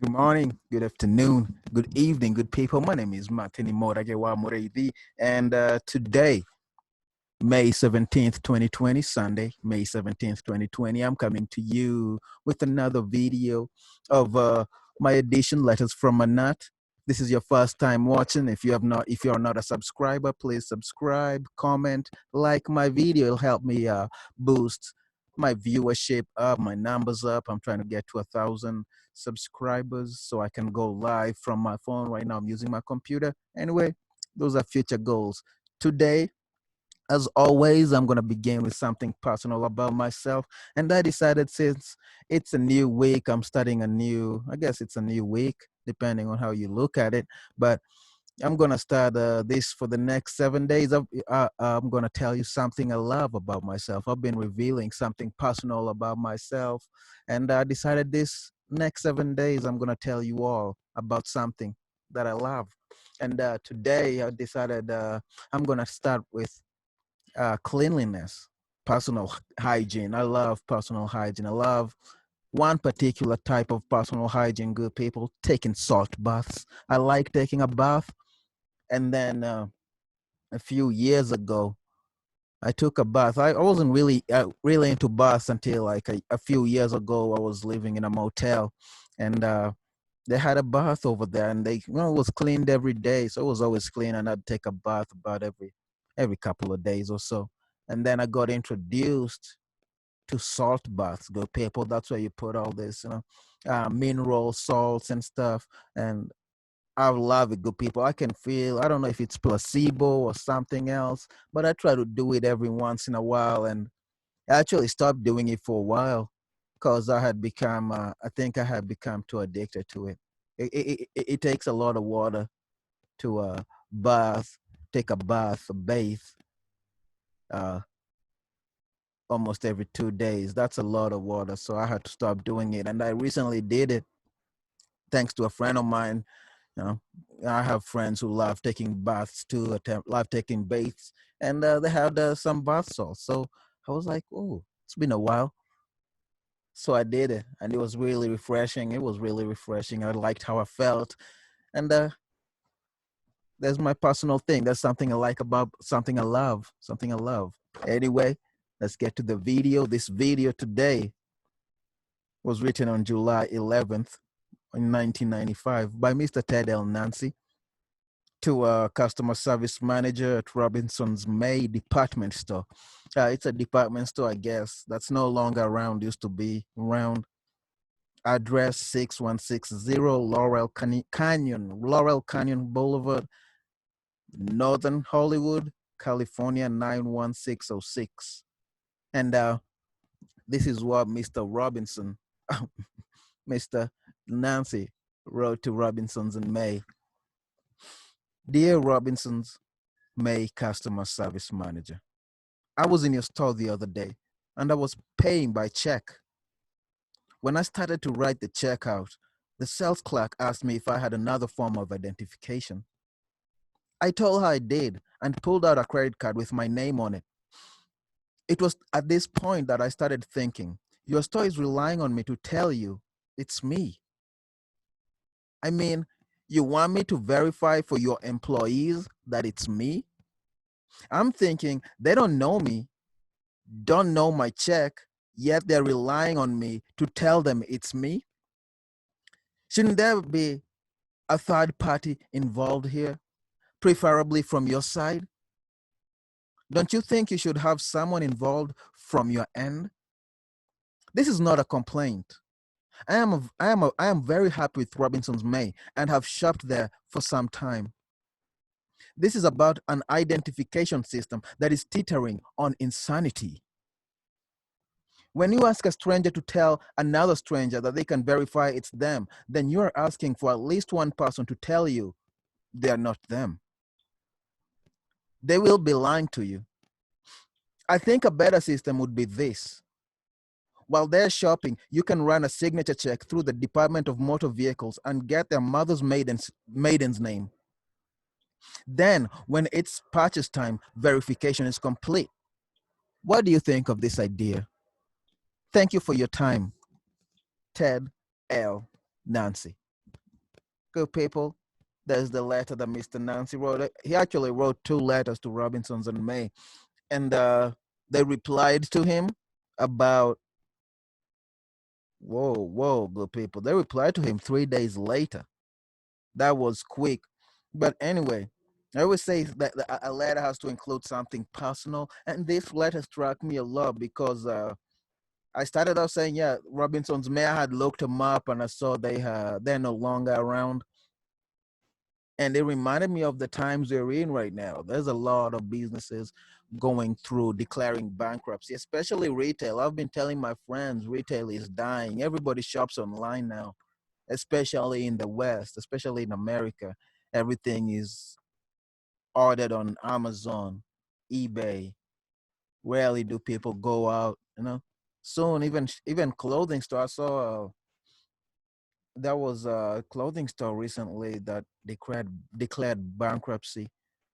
Good morning, good afternoon, good evening, good people. My name is Martin Moragewa Moreidi, and today, May 17th, 2020, Sunday, May 17th, 2020, I'm coming to you with another video of my edition, Letters from a Nut. This is your first time watching. If you're not a subscriber, please subscribe, comment, like my video. It'll help me boost my viewership up, my numbers up. I'm trying to get to 1,000 subscribers so I can go live from my phone. Right now, I'm using my computer. Anyway, those are future goals. Today, as always, I'm going to begin with something personal about myself. And I decided since it's a new week, I'm starting I guess it's a new week, depending on how you look at it. But I'm going to start this for the next 7 days. I'm going to tell you something I love about myself. I've been revealing something personal about myself. And I decided this next 7 days, I'm going to tell you all about something that I love. And today I decided I'm going to start with cleanliness, personal hygiene. I love personal hygiene. I love one particular type of personal hygiene, good people, taking salt baths. I like taking a bath. And then a few years ago, I took a bath. I wasn't really into baths until like a few years ago. I was living in a motel, and they had a bath over there, and it was cleaned every day, so it was always clean. And I'd take a bath about every couple of days or so. And then I got introduced to salt baths. Good people, that's where you put all this, mineral salts and stuff. And I love it, good people. I can feel, I don't know if it's placebo or something else, but I try to do it every once in a while. And I actually stopped doing it for a while because I think I had become too addicted to it. It takes a lot of water to bath, take a bath, a bathe uh, almost every 2 days. That's a lot of water. So I had to stop doing it. And I recently did it thanks to a friend of mine. You know, I have friends who love taking baths too, love taking baths, and they had some bath salts. So I was like, oh, it's been a while. So I did it, and it was really refreshing. It was really refreshing. I liked how I felt, and that's my personal thing. That's something I like about something I love, something I love. Anyway, let's get to the video. This video today was written on July 11th, in 1995 by Mr. Ted L. Nancy to a customer service manager at Robinson's May department store. It's a department store, I guess, that's no longer around, used to be around. Address 6160 Laurel Canyon Boulevard, Northern Hollywood, California 91606. And this is what Mr. Robinson, Mr. Nancy wrote to Robinson's in May. Dear Robinson's May customer service manager, I was in your store the other day and I was paying by check. When I started to write the check out, the sales clerk asked me if I had another form of identification. I told her I did and pulled out a credit card with my name on it. It was at this point that I started thinking, your store is relying on me to tell you it's me. I mean, you want me to verify for your employees that it's me? I'm thinking they don't know me, don't know my check, yet they're relying on me to tell them it's me? Shouldn't there be a third party involved here, preferably from your side? Don't you think you should have someone involved from your end? This is not a complaint. I am very happy with Robinson's May and have shopped there for some time. This is about an identification system that is teetering on insanity. When you ask a stranger to tell another stranger that they can verify it's them, then you are asking for at least one person to tell you they are not them. They will be lying to you. I think a better system would be this. While they're shopping, you can run a signature check through the Department of Motor Vehicles and get their mother's maiden's name. Then, when it's purchase time, verification is complete. What do you think of this idea? Thank you for your time. Ted L. Nancy. Good people. There's the letter that Mr. Nancy wrote. He actually wrote two letters to Robinsons and May, and they replied to him about whoa, good people. They replied to him 3 days later. That was quick. But anyway, I always say that a letter has to include something personal, and this letter struck me a lot because I started out saying, yeah, Robinson's Mayor had looked them up, and I saw they're no longer around, and it reminded me of the times we're in right now. There's a lot of businesses going through declaring bankruptcy, especially retail. I've been telling my friends retail is dying. Everybody shops online now, especially in the West, especially in America. Everything is ordered on Amazon, eBay. Rarely do people go out, you know. Soon, even clothing store. I saw there was a clothing store recently that declared bankruptcy.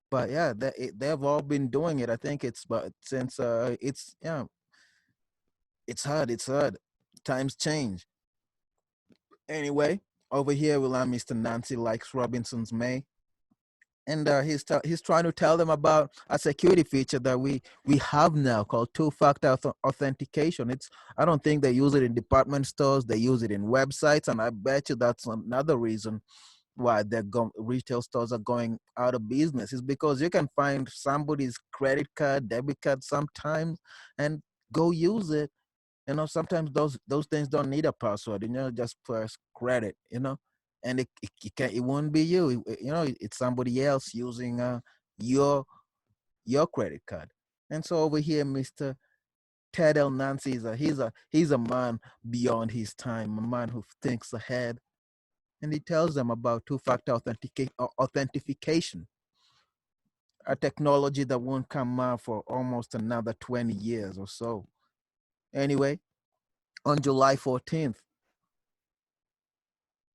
But yeah, they've all been doing it. I think it's but since it's yeah, it's hard. It's hard. Times change. Anyway, over here we learn Mr. Nancy likes Robinson's May, and he's trying to tell them about a security feature that we have now called two-factor authentication. It's I don't think they use it in department stores. They use it in websites, and I bet you that's another reason why retail stores are going out of business is because you can find somebody's credit card, debit card sometimes, and go use it. Sometimes those things don't need a password. Just press credit. And it won't be you. It's somebody else using your your credit card. And so over here, Mr. Ted L. Nancy he's a man beyond his time, a man who thinks ahead, and he tells them about two-factor authentication, a technology that won't come out for almost another 20 years or so. Anyway, on July 14th,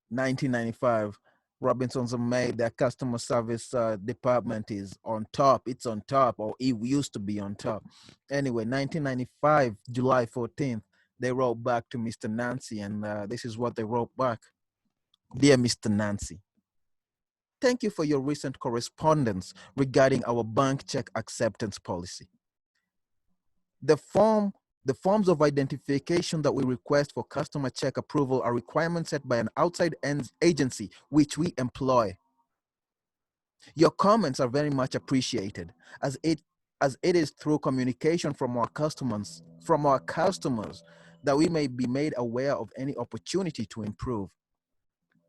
1995, Robinsons made their customer service department is on top. It's on top, or it used to be on top. Anyway, 1995, July 14th, they wrote back to Mr. Nancy, and this is what they wrote back. Dear Mr. Nancy, thank you for your recent correspondence regarding our bank check acceptance policy. The form the forms of identification that we request for customer check approval are requirements set by an outside agency which we employ. Your comments are very much appreciated as it is through communication from our customers that we may be made aware of any opportunity to improve.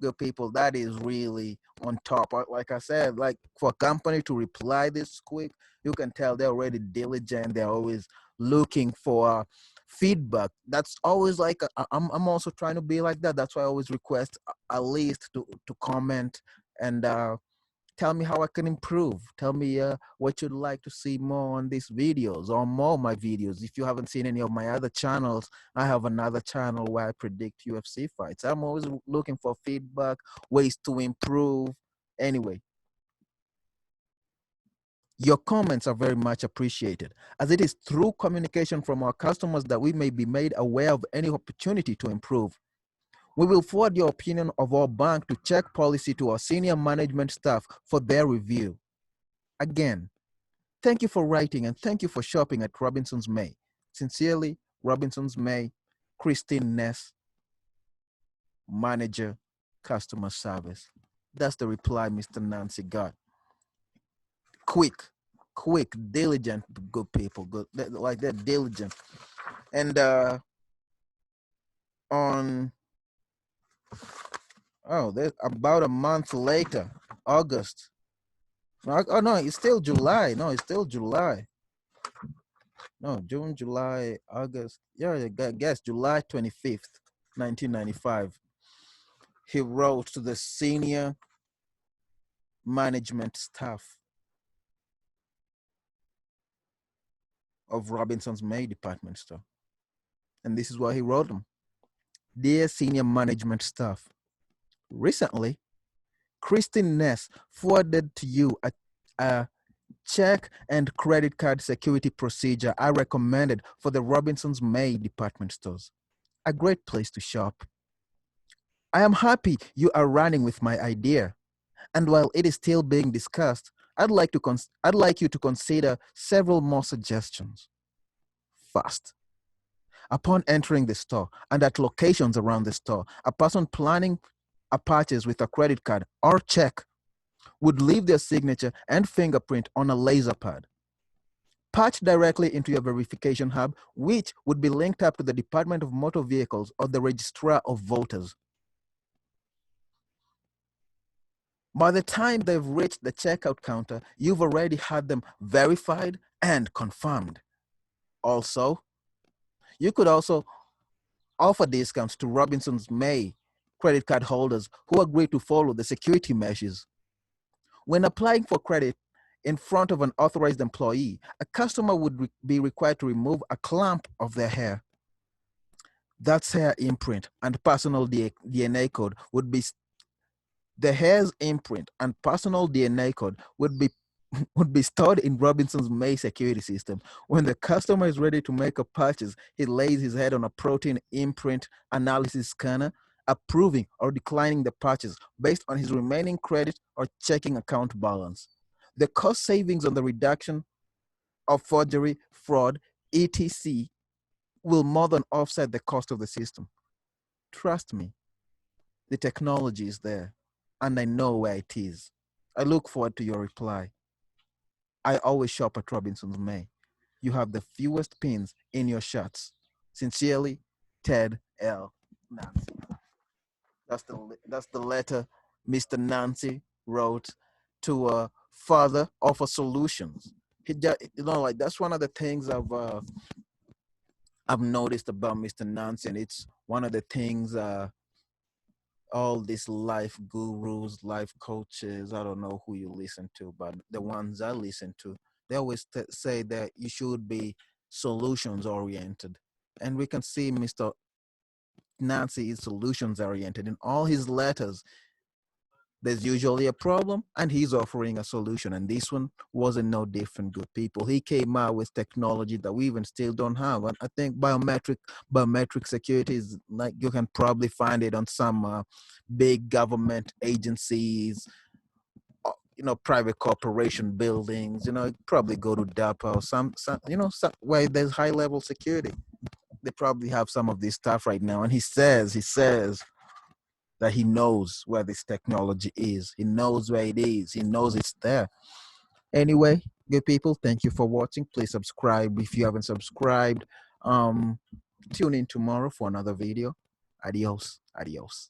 Good people, that is really on top. Like I said, like for a company to reply this quick, you can tell they're already diligent. They're always looking for feedback. That's always like I'm also trying to be like that. That's why I always request at least to comment and tell me how I can improve. Tell me what you'd like to see more on these videos or more of my videos. If you haven't seen any of my other channels, I have another channel where I predict UFC fights. I'm always looking for feedback, ways to improve. Anyway, your comments are very much appreciated, as it is through communication from our customers that we may be made aware of any opportunity to improve. We will forward your opinion of our bank to check policy to our senior management staff for their review. Again, thank you for writing and thank you for shopping at Robinson's May. Sincerely, Robinson's May, Christine Ness, Manager, Customer Service. That's the reply Mr. Nancy got. Quick, diligent, good people, good, like they're diligent. And on about a month later, August. Oh no, it's still July. No, it's still July. No, June, July, August. Yeah, I guess July 25th, 1995. He wrote to the senior management staff of Robinson's May department store. And this is what he wrote them. Dear senior management staff, recently, Christine Ness forwarded to you a check and credit card security procedure I recommended for the Robinson's May department stores. A great place to shop. I am happy you are running with my idea. And while it is still being discussed, I'd like you to consider several more suggestions. First, upon entering the store and at locations around the store, a person planning a purchase with a credit card or check would leave their signature and fingerprint on a laser pad. Patch directly into your verification hub, which would be linked up to the Department of Motor Vehicles or the Registrar of Voters. By the time they've reached the checkout counter, you've already had them verified and confirmed. Also, you could also offer discounts to Robinson's May credit card holders who agree to follow the security measures. When applying for credit in front of an authorized employee, a customer would be required to remove a clump of their hair. That's hair imprint and personal DNA code would be the hair's imprint and personal DNA code would be stored in Robinson's May security system. When the customer is ready to make a purchase, he lays his head on a protein imprint analysis scanner, approving or declining the purchase based on his remaining credit or checking account balance. The cost savings on the reduction of forgery, fraud, etc. will more than offset the cost of the system. Trust me, the technology is there, and I know where it is. I look forward to your reply. I always shop at Robinson's May. You have the fewest pins in your shirts. Sincerely, Ted L. Nancy. That's the letter Mr. Nancy wrote to a father offer solutions. He just, like that's one of the things I've noticed about Mr. Nancy, and it's one of the things all these life gurus, life coaches, I don't know who you listen to, but the ones I listen to, they always say that you should be solutions oriented. And we can see Mr. Nancy is solutions oriented. In all his letters, there's usually a problem and he's offering a solution. And this one wasn't no different, good people. He came out with technology that we even still don't have. And I think biometric security is like you can probably find it on some big government agencies, private corporation buildings, probably go to DAPA or some where there's high level security. They probably have some of this stuff right now. And he says that he knows where this technology is. He knows where it is. He knows it's there. Anyway, good people, thank you for watching. Please subscribe if you haven't subscribed. Tune in tomorrow for another video. Adios. Adios.